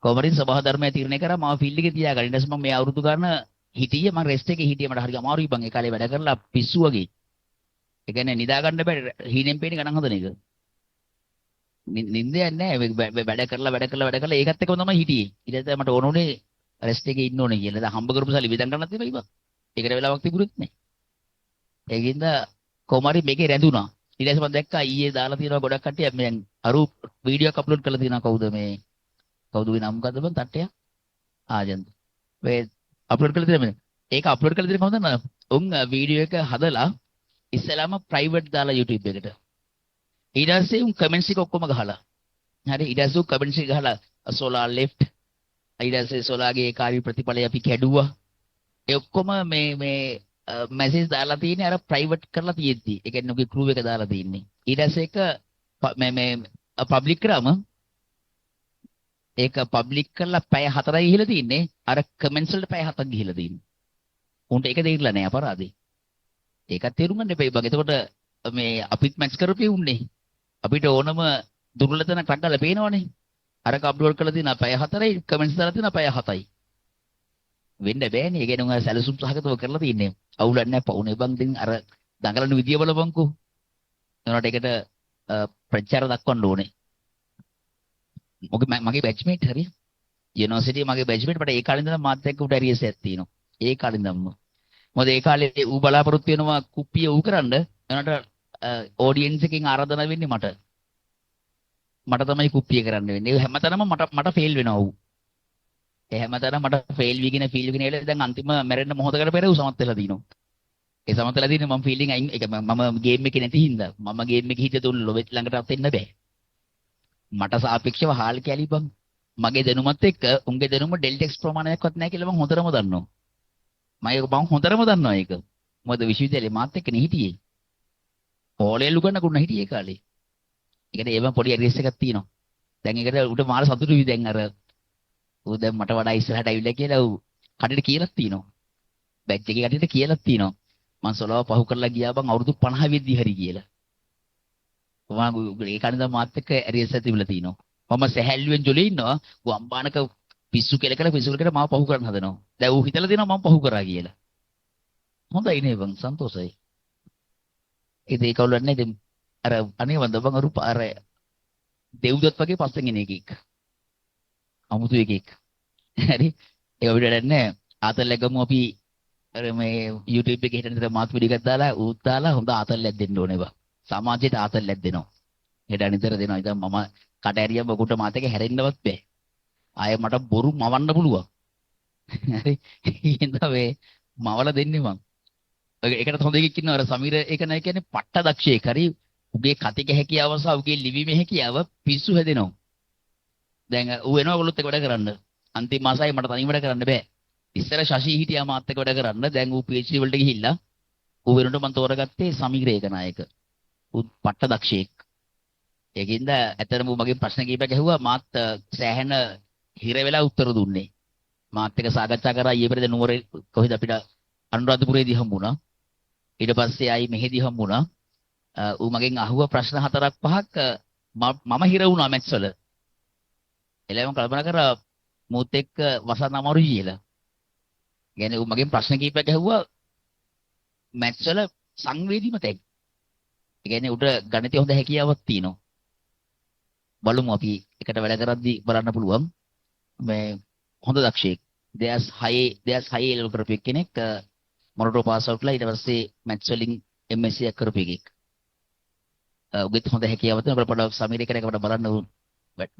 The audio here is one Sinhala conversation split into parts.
කොමරින් සබහ ධර්මය තීරණය කරා මාව ෆීල්ඩ් එකේ තියාගන්න. ඊට පස්සේ මම මේ අවුරුදු ගන්න හිටියේ මම රෙස්ට් එකේ හිටියේ මට හරි අමාරුයි බං ඒ කාලේ වැඩ කරලා පිස්සු වගේ. ඒ කියන්නේ නිදා ගන්න බෑ හීනෙන් පේන ගණන් හදන එක. නිින්දයක් නැහැ වැඩ කරලා ඒකත් එක්කම තමයි හිටියේ. ඊට පස්සේ මට ඕන උනේ රෙස්ට් එකේ ඉන්න ඕනේ කියලා. දැන් හම්බ කරපු සල්ලි විදන් ගන්නත් එපා ඉබා. ඒකට වෙලාවක් තිබුණෙත් නැහැ. ඒකින්ද කොමාරි මේකේ රැඳුණා. ඊට පස්සේ මම දැක්කා ඊයේ දාලා තියෙනවා ගොඩක් කට්ටිය මම අරු වීඩියෝ එක අප්ලෝඩ් කරලා තියෙනවා කවුද මේ නම මොකද්ද බං තට්ටය ආජන්ත මේ අප්ලෝඩ් කරලා තියෙනවා ඒක අප්ලෝඩ් කරලා තියෙන කොහොමද උන් වීඩියෝ එක හදලා ඉස්සෙල්ලාම ප්‍රයිවට් දාලා YouTube එකට ඊට පස්සේ උන් කමෙන්ට්ස් එක ඔක්කොම ගහලා හරි ඊට පස්සේ උන් කමෙන්ට්ස් එක ගහලා සෝලා ලෙෆ්ට් ඊට පස්සේ සෝලාගේ කාර්ය ප්‍රතිඵලය අපි කැඩුවා ඒ ඔක්කොම මේ මැසේජ් දාලා තියෙන්නේ අර ප්‍රයිවට් කරලා තියෙද්දි ඒ කියන්නේ උගේ ක්‍රූ එක දාලා තියෙන්නේ ඊට පස්සේ ඒක මේ පබ්ලික් කරාම ඒක පබ්ලික් කරලා පැය 4යි ගිහිලා තින්නේ අර කමෙන්ට්ස් වලට පැය 7ක් ගිහිලා තින්නේ. උන්ට ඒක දෙයිරලා නෑ අපරාධේ. ඒකත් තේරුම් ගන්න එපා. එතකොට මේ අපිත් මැච් කරපේ උන්නේ. අපිට ඕනම දුර්වලතන ටක්ගල පේනවනේ. අරක අප්ලෝඩ් කරලා තියෙන පැය 4යි කමෙන්ට්ස් දාලා තියෙන පැය 7යි. වෙන්න බෑනේ. ඒ කියන්නේ උන් සැලසුම් සහගතව කරලා තින්නේ. අවුලක් නෑ පවුනේ බං දෙන් අර දඟලන විදිය බලපන්කෝ. එනකොට ඒකට ප්‍රචාර දක්වන්න ඕනේ. මගේ බැච්මේට් හරි යුනිවර්සිටි මගේ බැච්මේට් මට ඒ කාලේ ඉඳන් මාත් එක්ක උට ඇරියස් එකක් තියෙනවා. ඒ කාලේ ඉඳන්ම. මොකද ඒ කාලේ ඌ බලාපොරොත්තු වෙනවා කුප්පිය ඌ කරන්න. එනකොට ඔඩියන්ස් එකෙන් ආරාධනා වෙන්නේ මට. මට තමයි කුප්පිය කරන්න වෙන්නේ. ඒ හැමතැනම මට ෆේල් වෙනවා ඌ. ඒ හැමතැනම මට ෆේල් වීගෙන ඉවලා දැන් අන්තිම මැරෙන්න මොහොතකට පෙර ඌ සමත් වෙලා දිනවා. ඒ සමත් වෙලා දින්නේ මම ෆීල්ඩින් අයින් ඒක මම ගේම් එකේ නැති හින්දා. මම ගේම් එකේ හිටිය තුන් ලොබෙට් ළඟටවත් එන්න බෑ. මට සාපේක්ෂව හාල් කැලි බං මගේ දැනුමත් එක්ක උන්ගේ දැනුම ඩෙල්ටෙක්ස් ප්‍රමාණයක්වත් නැහැ කියලා මම හොඳටම දන්නවා. මම හොඳටම දන්නවා ඒක. මොකද විශ්වවිද්‍යාලේ මාත් එක්කනේ හිටියේ. ඕලෙලු කරනකුණ හිටියේ කාලේ. ඒකට ඒව පොඩි ඇරියස් එකක් තියෙනවා. දැන් ඒකට උට මාර සතුටුයි දැන් අර ඌ දැන් මට වඩා ඉස්සරහට ඇවිල්ලා කියලා ඌ කඩේට කියලා තියෙනවා. බැච් එකේ කඩේට කියලා තියෙනවා. මං සොලව පහු කරලා ගියා බං අවුරුදු 50 වෙද්දි හරි කියලා. ඒ කණිදා මාත් එක්ක ඇරියස් ඇතිවිලා තිනවා. මම සැහැල්ලුවෙන් ජොලේ ඉන්නවා. ඌ අම්බානක පිස්සු කෙලකට මාව පහු කරන්න හදනවා. දැන් ඌ හිතලා දෙනවා මම පහු කරා කියලා. හොඳයි නේ බං සන්තෝෂයි. ඒ කවුලක් නේද? අර අනේ වන්ද බං අර දෙව්දත් වගේ පස්සෙන් එන එකෙක්. අමුතු එකෙක්. හරි. ඒක අපිට වැඩක් නැහැ. ආතල්ලක් ගමු අපි අර මේ YouTube එකේ හිටන මාත් වීඩියෝ එකක් දාලා ඌත් දාලා හොඳ ආතල්ලක් දෙන්න ඕනේ බං. සමාජයට ආතල්ලක් දෙනවා. හෙට අනිතර දෙනවා. ඉතින් මම කට ඇරියම ඔකුට මාත් එක හැරෙන්නවත් බෑ. ආයෙ මට බොරු මවන්න පුළුවන්. හරි. ඉතින් මේ මවල දෙන්නේ මං. ඒකට හොඳ එකෙක් ඉන්නවා අර සමීර ඒක නෑ කියන්නේ පට්ට දක්ෂයෙක්. හරි. උගේ කතික හැකියාව සහ උගේ ලිවීමේ හැකියාව පිස්සු හැදෙනවා. දැන් ඌ එනවා ඔයගොල්ලොත් එක්ක වැඩ කරන්න. අන්තිම මාසයි මට තනියම වැඩ කරන්න බෑ. ඉස්සර ශෂි හිටියා මාත් එක්ක වැඩ කරන්න. දැන් ඌ PhD වලට ගිහිල්ලා ඌ වෙනුවට මම තෝරගත්තේ සමීර ඒකනායක. ඌ පට්ට දක්ෂයෙක්. ඒකින්ද ඇත්තටම ඌ මගෙන් ප්‍රශ්න කීපයක් ඇහුවා මාත් සෑහෙන හිර වෙලා උත්තර දුන්නේ. මාත් එක්ක සාකච්ඡා කරා ඊයේ පෙරේද නුවරේ කොහෙද අපිට අනුරාධපුරේදී හම්බුණා. ඊට පස්සේ ආයි මෙහෙදී හම්බුණා. ඌ මගෙන් අහුවා ප්‍රශ්න 4-5ක් මම හිර වුණා මැත්ස් වල. එළම කල්පනා කරා මුත් එක්ක වසන්න අමාරුයි කියලා. يعني ඌ මගෙන් ප්‍රශ්න කීපයක් ඇහුවා මැත්ස් වල සංවේදීම තැන්. ඒ කියන්නේ උට ගණිතය හොඳ හැකියාවක් තියෙනවා. බලමු අපි එකට වැඩ කරද්දී බලන්න පුළුවන්. මේ හොඳ දක්ෂයෙක්. දෙයස් 6 ලෙවල් කරපු කෙනෙක් මොරටු පාස් අවුට්ලා ඊට පස්සේ මැත්ස් වලින් MSc එක කරපු එකෙක්. උගෙත් හොඳ හැකියාවක් තියෙනවා. අපේ පොඩ සමීර කෙනෙක් අපිට බලන්න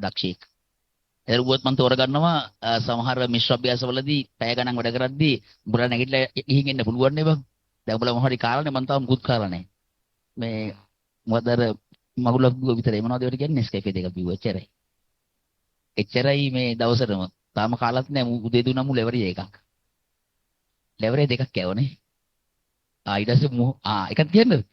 දක්ෂයෙක්. එරුවත් මම තෝරගන්නවා සමහර මිශ්‍ර අභ්‍යාසවලදී පැය ගණන් වැඩ කරද්දී උඹලා නැගිටලා ගිහින් එන්න පුළුවන් නේ බං. දැන් උඹලා මොහොරි කාරණේ මම තාම මුකුත් කාරණේ නැහැ. මේ මොකද අර මගුලක් බිව්ව විතරයි මොනවද ඒවට කියන්නේ Nescafe දෙකක් බිව්ව එච්චරයි. එච්චරයි මේ දවසටම. තාම කාලත් නැහැ උදේ දුන්නම ලෙවරිය එකක්. ලෙවරිය දෙකක් කෑවනේ. ඊට පස්සේ එකක් කියන්නද?